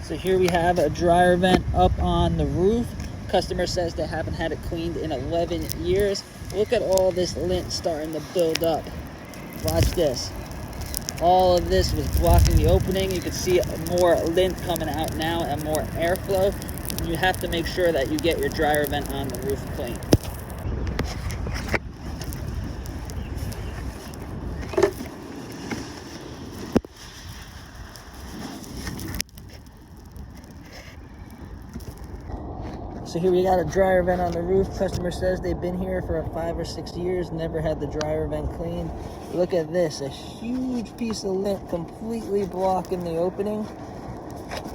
So here we have a dryer vent up on the roof. Customer says they haven't had it cleaned in 11 years. Look at all this lint starting to build up. Watch this. All of this was blocking the opening. You can see more lint coming out now and more airflow. You have to make sure that you get your dryer vent on the roof clean. So here we got a dryer vent on the roof. Customer says they've been here for 5 or 6 years, never had the dryer vent cleaned. Look at this, a huge piece of lint completely blocking the opening.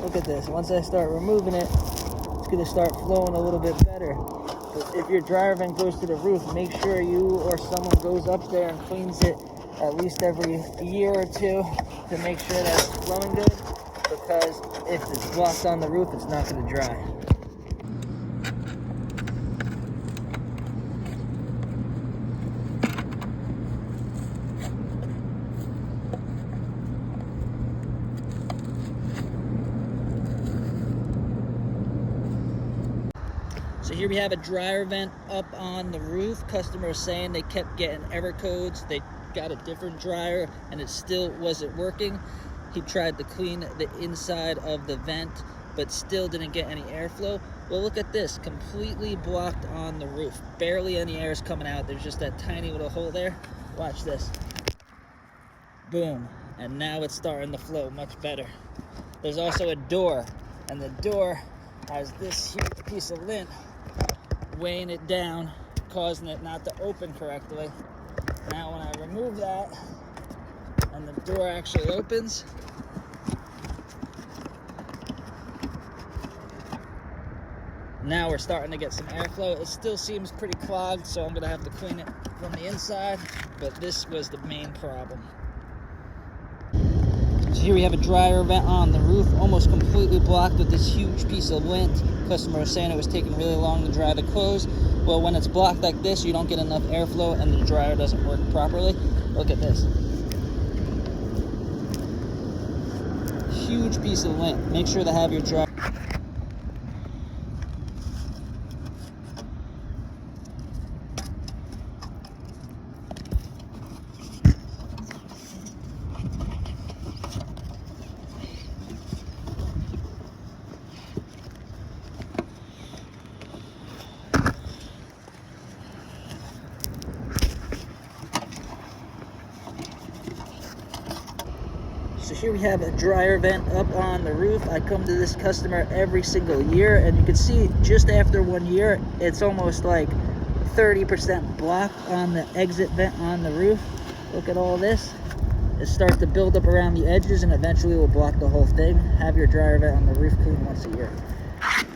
Look at this. Once I start removing it, it's gonna start flowing a little bit better. But if your dryer vent goes to the roof, make sure you or someone goes up there and cleans it at least every year or two to make sure that it's flowing good, because if it's blocked on the roof, it's not gonna dry. So here we have a dryer vent up on the roof. Customer is saying they kept getting error codes. They got a different dryer and it still wasn't working. He tried to clean the inside of the vent, but still didn't get any airflow. Well, look at this, completely blocked on the roof. Barely any air is coming out. There's just that tiny little hole there. Watch this. Boom. And now it's starting to flow much better. There's also a door, and the door has this huge piece of lint weighing it down, causing it not to open correctly. Now when I remove that and the door actually opens, now we're starting to get some airflow. It still seems pretty clogged, so I'm gonna have to clean it from the inside, but this was the main problem. So here we have a dryer vent on the roof, almost completely blocked with this huge piece of lint. Customer was saying it was taking really long to dry the clothes. Well, when it's blocked like this, you don't get enough airflow and the dryer doesn't work properly. Look at this. Huge piece of lint. Make sure to have your dryer. So here we have a dryer vent up on the roof. I come to this customer every single year, and you can see just after 1 year, it's almost like 30% blocked on the exit vent on the roof. Look at all this. It starts to build up around the edges and eventually will block the whole thing. Have your dryer vent on the roof cleaned once a year.